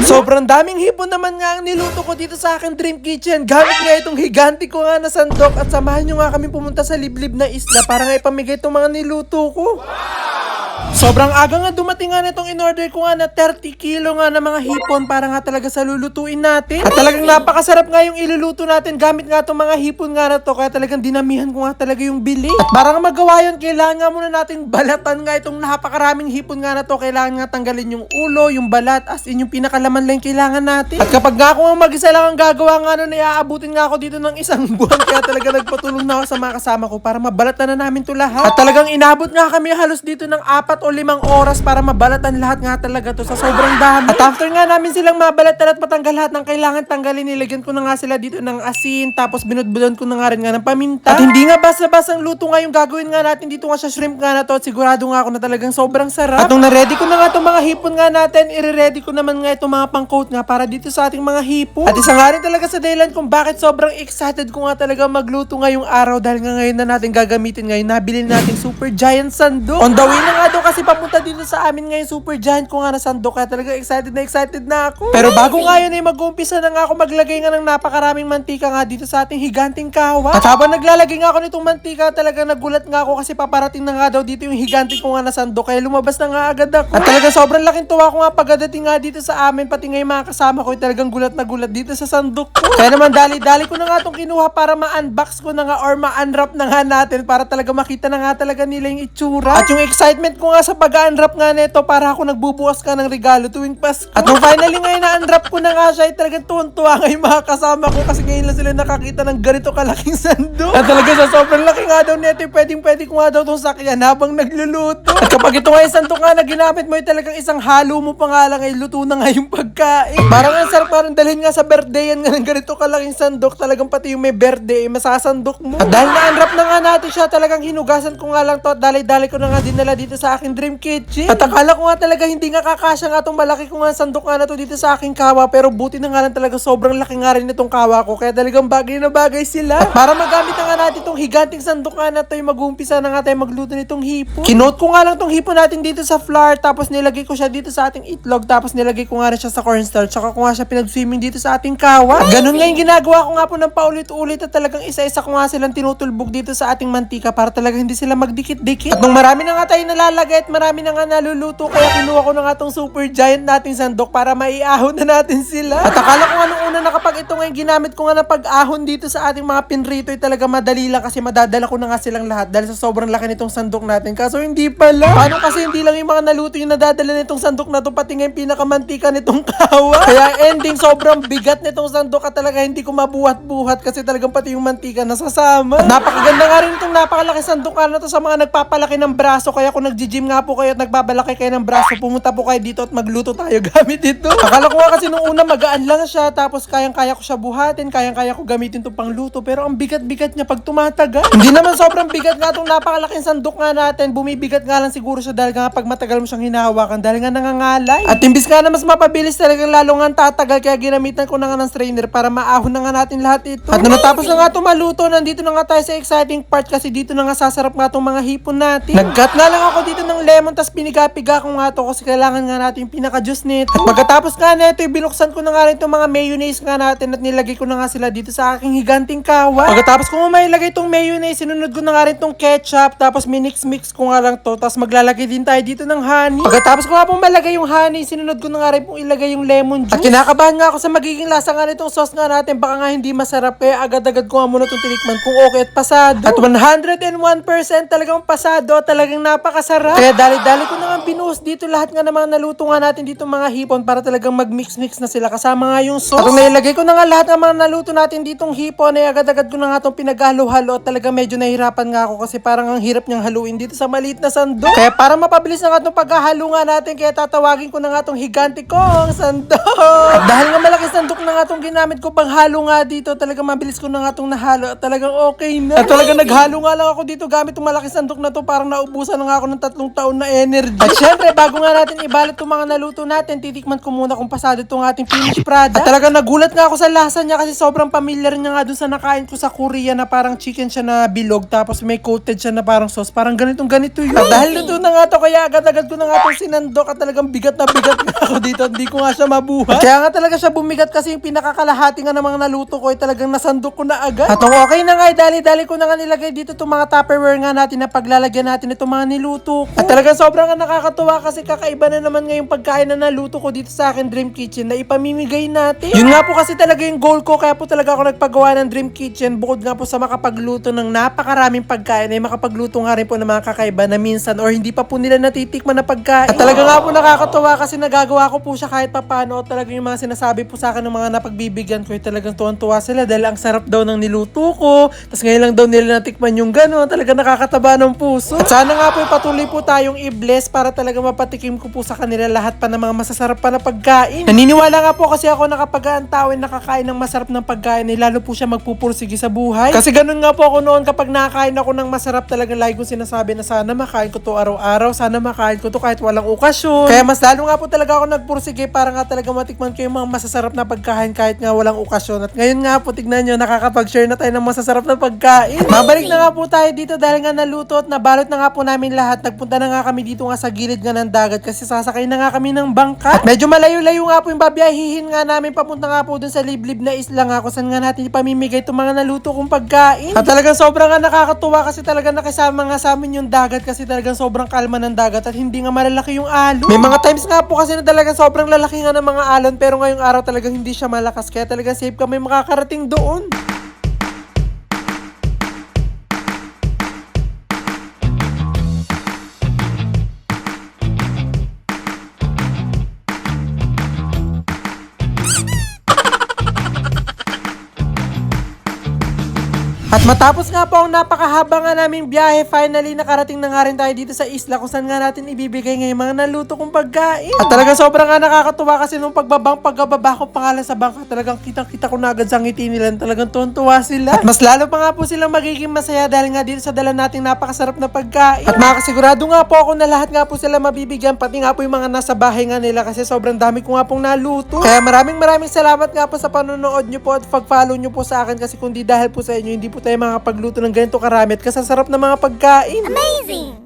Sobrang daming hipon naman nga ang niluto ko dito sa aking dream kitchen. Gamit nga itong higanti ko nga na sandok at samahan nyo nga kami pumunta sa liblib na isla para nga ipamigay itong mga niluto ko. Sobrang aga nga dumating nga nitong in-order ko nga na 30 kilo nga na mga hipon para nga talaga sa lulutuin natin. At talagang napakasarap nga yung iluluto natin gamit nga itong mga hipon nga na to, kaya talagang dinamihan ko nga talaga yung bili. At para nga magawa yun, kailangan nga muna nating balatan nga itong napakaraming hipon nga na to. Kailangan nga tanggalin yung ulo, yung balat, as in yung pinakalaman lang kailangan natin. At kapag nga ako nga mag-isa lang ang gagawa nga nun, iaabutin nga ako dito ng isang buwan. Kaya talaga nagpatulong na ako sa mga kasama ko para mabalatan na namin to lahat. At talagang inabot nga kami halos dito ng 4 o 5 oras para mabalatan lahat nga talaga to sa sobrang dami. At after nga namin silang mabalatan at matanggal lahat ng kailangan tanggalin, nilagyan ko na nga sila dito ng asin, tapos binudbudan ko na nga rin nga ng paminta. At hindi nga basta-basta ang luto nga yung gagawin nga natin dito nga sa shrimp nga na to, at sigurado nga ako na talagang sobrang sarap. At nung na-ready ko na nga itong mga hipon nga natin, i-ready ko naman nga itong mga pang-coat nga para dito sa ating mga hipon. At isa nga rin talaga sa dahilan kung bakit sobrang excited ko nga talaga magluto ngayong araw, dahil nga ngayon na natin gagamitin ngayon, nabili nating super giant sandok. On the way na nga daw kasi papunta dito sa amin ngayon super giant ko nga na sandok, kaya talaga excited na ako. Pero bago nga yun ay mag-uumpisa na nga ako maglagay nga ng napakaraming mantika nga dito sa ating higanting kawa. At habang naglalagay nga ako nitong mantika, talaga nagulat nga ako kasi paparating na nga daw dito yung higanting ko nga na sandok, kaya lumabas na nga agad ako. At talaga sobrang laking tuwa ko nga pagdating nga dito sa amin, pati nga yung mga kasama ko ay talagang gulat na gulat dito sa sandok ko. Kaya naman dali-dali ko na nga itong kinuha para ma-unbox ko na nga or ma-unwrap na nga natin para talaga makita na nga talaga nila yung itsura. At yung excitement ko nga sa pag-unwrap nga nito, para ako nagbubukas ka ng regalo tuwing Pasko. At nung finally ngayon na-unwrap ko na nga siya, ay talagang tuwan-tuwa nga yung mga kasama ko kasi ngayon lang sila nakakita ng ganito kalaking sandok. At talaga sa sobrang laki nga daw nito, pwedeng-pwede ko nga daw itong sakyan habang nagluluto. At kapag ito nga yung sandok nga na ginamit mo, ay talagang isang halo mo pa nga lang ay luto na nga yung pagkain. Parang ang sarap, parang dalhin nga sa birthday yan nga ng ganito kalaking sandok, talagang pati yung may birthday, masasandok mo. At dahil na-unwrap na nga natin siya, talagang hinugasan ko nga lang to at dali-dali ko na nga dinala dito sa aking dream kitchen. At akala ko nga talaga hindi nga kakasya nga itong malaki ko nga sandok nga na to dito sa aking kawa, pero buti na nga lang talaga sobrang laki nga rin itong kawa ko, kaya talagang bagay na bagay sila. At para magamit na nga natin itong higanting sandok nga na to, yung mag-uumpisa na nga tayo magluto nitong hipon. Kinote ko nga lang itong hipon natin dito sa flour, tapos nilagay ko siya dito sa ating itlog, tapos nilagay ko nga rin siya sa cornstarch, tsaka ko nga siya pinag-swimming dito sa ating kawa. At ganun nga yung ginagawa ko nga po ng paulit-ulit, at talagang isa-isa ko nga silang tinutulbog dito sa ating mantika para talaga hindi sila magdikit-dikit. At nung marami na nga tayo nalalagay at marami na nga naluluto, kaya kinuha ko na nga itong super giant nating sandok para maiahon na natin sila. At akala ko nga nung una na kapag ito nga yung ginamit ko nga na pag-ahon dito sa ating mga pinrito, ay talaga madali lang kasi madadala ko na nga silang lahat dahil sa sobrang laki nitong sandok natin. Kaso hindi pala. Paano kasi hindi lang yung mga naluto yung nadadala nitong sandok na to, pati nga yung pinakamantika nitong kawa. Kaya ending sobrang bigat nitong sandok at talaga hindi ko mabuhat-buhat kasi talagang pati yung mantika nasasama. At napakaganda nga rin itong napakalaki sandok na to sa mga nagpapalaki ng braso, kaya kung nag-gym nga po kayo at nagbabalaki kayo ng braso, pumunta po kayo dito at magluto tayo gamit ito. Akala ko nga kasi nung una magaan lang siya, tapos kayang-kaya ko siya buhatin, kayang-kaya ko gamitin to pang luto, pero ang bigat-bigat niya pag tumatagal. Hindi naman sobrang bigat nga itong napakalaking sandok nga natin, bumibigat nga lang siguro siya dahil nga pag matagal mo siyang hinahawakan, dahil nga nangangalay. At imbis nga na mas mapabilis, talagang lalo nga tatagal, kaya ginamitan ko na nga ng strainer para maahon na nga natin lahat ito. At nung natapos na nga ito maluto, nandito na nga tayo sa exciting part kasi dito na nga sasarap nga itong mga hipon natin. Nag-cut nga lang ako dito ng lemon, tas piniga-piga ko nga ito kasi kailangan nga natin yung pinaka-juice nito. At pagkatapos nga nito, binuksan ko na nga rin itong mga mayonnaise nga natin at nilagay ko na nga sila dito sa aking higanting kawa. Pagkatapos ko nga mailagay itong mayonnaise, sinunod ko na nga rin itong ketchup, tapos minix-mix ko nga lang to, tapos maglalagay din tayo dito ng honey. Pagkatapos ko nga pong malagay yung honey, sinunod ko na nga rin pong ilagay yung lemon juice. At kinakabahan nga ako sa magiging lasa nga nitong sauce nga natin, baka nga hindi masarap, kaya agad-agad ko nga muna itong tinikman kung okay at pasado. At 101% talagang pasado, talagang napakasarap. Kaya dali-dali ko na nga binuhos dito lahat nga ng mga naluto nga natin dito mga hipon para talagang mag-mix-mix na sila kasama nga yung sauce. At kung nailagay ko na nga lahat ng mga naluto natin ditong hipon, ay agad-agad ko na nga itong pinaghalo-halo at talagang medyo nahihirapan nga ako kasi parang ang hirap niyang haluin dito sa maliit na sandok. Kaya para mapabilis na nga itong paghahalo nga natin, kaya tatawagin ko na nga itong higanti kong sandok. At dahil nga malaki sandok na nga itong ginamit ko pang halo nga dito, talagang mabilis ko na nga itong nahalo at talagang okay na. At talagang naghalo nga lang ako dito gamit itong malaki sandok na to, parang naubusan na nga ako ng 3 taon na energy. At syempre, bago nga natin ibalot itong mga naluto natin, titikman ko muna kung pasado itong ating finished product. At talagang nagulat nga ako sa lasa niya kasi sobrang familiar niya nga dun sa nakain ko sa Korea na parang chicken siya na bilog tapos may coated siya na parang sauce. Parang ganito yun. At dahil luto na nga to, kaya agad-agad ko na nga itong sinandok at talagang bigat na bigat nga ako dito. Hindi ko nga siya mabuhat. At kaya nga talaga siya bumigat kasi yung pinakakalahati nga ng mga naluto ko ay talagang nasandok ko na agad. At okay na nga, dali-dali ko na nga nilagay dito itong mga Tupperware nga natin na paglalagyan natin itong mga niluto ko. At talagang sobrang nga nakakatuwa kasi kakaiba na naman ngayong pagkain na naluto ko dito sa akin Dream Kitchen na ipamimigay natin. Yun nga po kasi talaga yung goal ko, kaya po talaga ako nagpagawa ng Dream Kitchen. Bukod nga po sa makapagluto ng napakaraming pagkain ay makapagluto nga rin po ng mga kakaiba na minsan or hindi pa po nila natitikman na pagkain. At talaga nga po nakakatuwa kasi nagagawa ko po siya kahit papano. At talagang yung mga sinasabi po sa akin ng mga napagbibigyan ko ay talagang tuwan-tuwa sila dahil ang sarap daw ng niluto ko. Tapos ngayon lang daw nila natikman yung gano'n. Talagang nakakataba ng puso. At sana nga po patuloy po tayong i-bless para talaga mapatikim ko po sa kanila lahat pa ng mga masasarap pa na pagkain. Naniniwala nga po kasi ako na kapag ang tao ay nakakain ng masarap ng pagkain ay lalo po siya magpupursige sa buhay. Kasi ganun nga po ako noon kapag nakakain ako ng masarap, talagang lagi kong sinasabi na sana makain ko to araw-araw, sana makain ko to kahit walang okasyon. Kaya mas lalo nga po talaga ako nagpursige para nga talaga matikman ko yung mga masasarap na pagkain kahit nga walang okasyon. At ngayon nga po, tignan nyo, nakakapag-share na tayo ng masasarap na pagkain. Mabalik na nga po tayo dito dahil nga naluto at nabalot na nga po namin lahat. Nagpunta na nga kami dito nga sa gilid nga ng dagat kasi sasakay na nga kami ng bangka. At medyo malayo-layo nga po yung babiyahihin nga namin papunta nga po dun sa liblib na isla nga kung saan nga natin ipamimigay itong mga naluto kong pagkain. At talagang sobrang nga nakakatuwa kasi talagang nakisama nga sa amin yung dagat kasi talagang sobrang kalma ng dagat at hindi nga malalaki yung alon. May mga times nga po kasi na talagang sobrang lalaki nga ng mga alon pero ngayong araw talagang hindi siya malakas kaya talagang safe kami makakarating doon. At matapos nga po ang napakahaba nga naming biyahe, finally nakarating na nga rin tayo dito sa isla kung saan nga natin ibibigay ngayong mga naluto kong pagkain. At talaga sobrang nga nakakatuwa kasi nung pagbaba ko pangalan sa bangka, talagang kitang-kita ko na agad sa ngiti nila, talagang tuwan-tuwa sila. At mas lalo pa nga po silang magiging masaya dahil nga dito sa dala nating napakasarap na pagkain. At makakasigurado nga po ako na lahat nga po sila mabibigyan, pati nga po yung mga nasa bahay nga nila kasi sobrang dami ko nga pong naluto. Kaya maraming salamat nga po sa panonood nyo po at pag-follow nyo po sa akin kasi kung di dahil po sa inyo, hindi po tayo makapagluto ng ganito karami at kasasarap na mga pagkain. Amazing!